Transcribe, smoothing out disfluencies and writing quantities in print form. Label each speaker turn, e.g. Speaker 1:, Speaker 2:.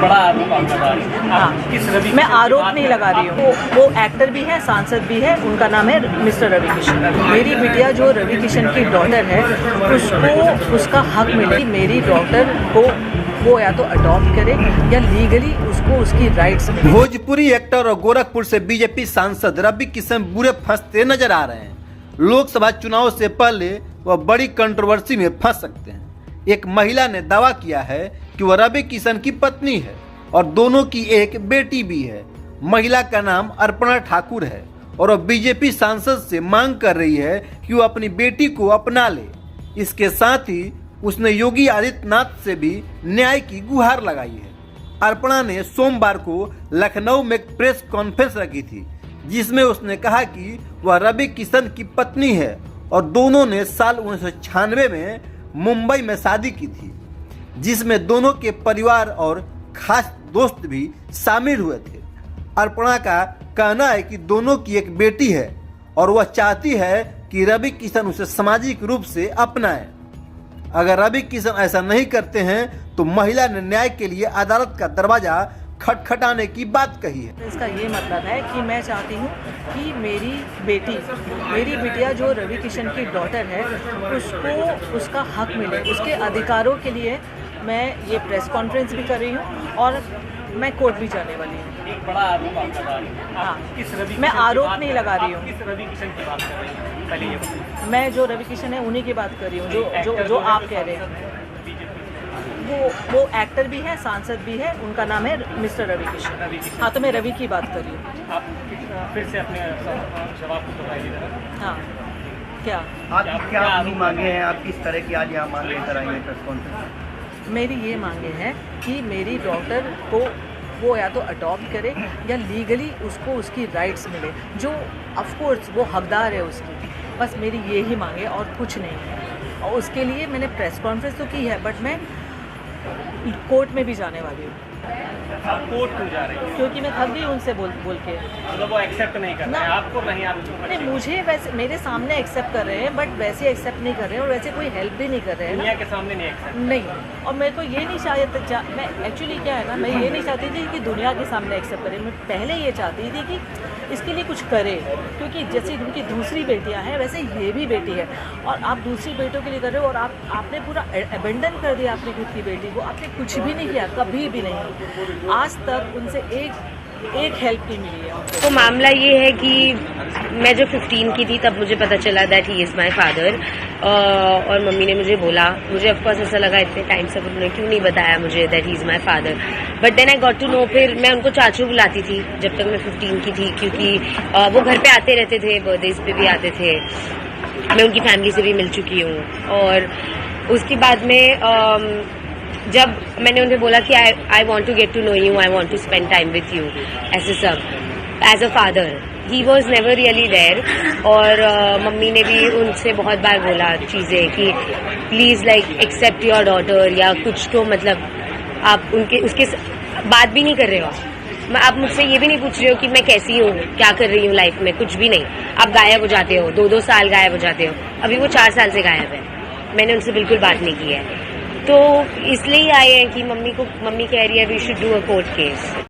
Speaker 1: बड़ा आरोप आप लगा रही हैं।
Speaker 2: हाँ,
Speaker 1: किस रवि
Speaker 2: मैं
Speaker 1: किशन की
Speaker 2: आरोप
Speaker 1: बात
Speaker 2: नहीं
Speaker 1: कर
Speaker 2: लगा रही हूँ। वो एक्टर भी है, सांसद भी है, उनका नाम है मिस्टर रवि किशन। मेरी बिटिया जो रवि किशन की डॉटर है, उसको उसका हक मिले। मेरी डॉटर को वो या तो अडॉप्ट करे या लीगली उसको उसकी राइट्स मिले।
Speaker 3: भोजपुरी एक्टर और गोरखपुर से बीजेपी सांसद रवि किशन बुरे फंसते नजर आ रहे हैं। लोकसभा चुनाव से पहले वह बड़ी कंट्रोवर्सी में फंस सकते हैं। एक महिला ने दावा किया है कि वह रवि किशन की पत्नी है और दोनों की एक बेटी भी है। महिला का नाम अर्पणा ठाकुर है और वह बीजेपी सांसद से मांग कर रही है कि वह अपनी बेटी को अपना ले। इसके साथ ही उसने योगी आदित्यनाथ से भी न्याय की गुहार लगाई है। अर्पणा ने सोमवार को लखनऊ में एक प्रेस कॉन्फ्रेंस रखी थी, जिसमें उसने कहा कि वह रवि किशन की पत्नी है और दोनों ने साल 1996 में मुंबई में शादी की थी, जिसमें दोनों के परिवार और खास दोस्त भी शामिल हुए थे। अर्पणा का कहना है कि दोनों की एक बेटी है और वह चाहती है कि रवि किशन उसे सामाजिक रूप से अपनाए। अगर रवि किशन ऐसा नहीं करते हैं तो महिला ने न्याय के लिए अदालत का दरवाजा खटखटाने की बात कही है।
Speaker 2: इसका ये मतलब है कि मैं चाहती हूँ कि मेरी बिटिया जो रवि किशन की डॉटर है, उसको उसका हक मिले। उसके अधिकारों के लिए मैं ये प्रेस कॉन्फ्रेंस भी कर रही हूँ और मैं कोर्ट भी जाने वाली हूँ।
Speaker 1: एक बड़ा आरोप आप लगा रही हैं।
Speaker 2: हाँ,
Speaker 1: किस रवि
Speaker 2: मैं
Speaker 1: किशन की
Speaker 2: आरोप
Speaker 1: बात
Speaker 2: नहीं
Speaker 1: कर-
Speaker 2: लगा रही
Speaker 1: आप
Speaker 2: हूँ।
Speaker 1: किस रवि किशन की बात कर रही हैं? पहले ये बताइए।
Speaker 2: मैं जो रवि किशन है उन्हीं की बात कर रही हूँ, जो आप कह रहे हैं। वो एक्टर भी है, सांसद भी है, उनका नाम है मिस्टर रवि किशन। हाँ, तो मैं रवि की बात कर रही हूँ।
Speaker 1: आप फिर से अपने जवाब को दोहराइए।
Speaker 2: हाँ, क्या
Speaker 4: आप क्या अपनी मांगे हैं? आप किस तरह की आज यहाँ मांग लेकर आई हैं प्रेस कॉन्फ्रेंस?
Speaker 2: मेरी ये मांगे हैं कि मेरी डॉटर को वो या तो अडॉप्ट करे या लीगली उसको उसकी राइट्स मिले, जो ऑफ कोर्स वो हकदार है उसकी। बस मेरी ये ही मांगे और कुछ नहीं है। और उसके लिए मैंने प्रेस कॉन्फ्रेंस तो की है, बट मैं कोर्ट में भी जाने वाली हूँ।
Speaker 1: आप कोर्ट क्यों जा रही हैं?
Speaker 2: क्योंकि मैं थक गई उनसे बोल के।
Speaker 1: मतलब वो एक्सेप्ट नहीं कर रहे हैं आपको, नहीं आप
Speaker 2: नहीं, मुझे वैसे मेरे सामने एक्सेप्ट कर रहे हैं, बट वैसे एक्सेप्ट नहीं कर रहे हैं और वैसे कोई हेल्प भी नहीं कर रहे हैं
Speaker 1: दुनिया
Speaker 2: ना।
Speaker 1: के सामने नहीं एक्सेप्ट।
Speaker 2: नहीं, और मेरे को ये नहीं मैं एक्चुअली क्या है ना, मैं ये नहीं चाहती थी कि दुनिया के सामने एक्सेप्ट करे। मैं पहले ये चाहती थी कि इसके लिए कुछ करे, क्योंकि जैसे उनकी दूसरी बेटियां हैं वैसे ये भी बेटी है और आप दूसरी बेटों के लिए कर रहे हो और आपने पूरा अबेंडन कर दिया अपनी खुद की बेटी को। आपने कुछ भी नहीं किया, कभी भी नहीं। आज तक उनसे एक हेल्प नहीं मिली है।
Speaker 5: तो मामला ये है कि मैं जब 15 की थी तब मुझे पता चला that he is my father, और मम्मी ने मुझे बोला। मुझे ऑफकोर्स ऐसा लगा इतने टाइम से उन्होंने क्यों नहीं बताया मुझे that he is my father, but then I got to know. फिर मैं उनको चाचू बुलाती थी जब तक मैं 15 की थी, क्योंकि वो घर पे आते रहते थे, बर्थडेज पे भी आते थे। मैं उनकी फैमिली से भी मिल चुकी हूँ। और उसके बाद में जब मैंने उन्हें बोला कि I want to get to know you, I want to spend time with you, ऐसे सब as a father, he was never really there. और मम्मी ने भी उनसे बहुत बार बोला चीज़ें कि please like accept your daughter, या कुछ तो मतलब आप उसके बात भी नहीं कर रहे हो। आप मुझसे ये भी नहीं पूछ रहे हो कि मैं कैसी हूँ, क्या कर रही हूँ लाइफ में, कुछ भी नहीं। आप गायब हो जाते हो, 2-2 साल गायब हो जाते हो। अभी वो 4 साल से गायब है। मैंने उनसे बिल्कुल बात नहीं की है। तो इसलिए आए हैं कि मम्मी कह रही है we should do a court case.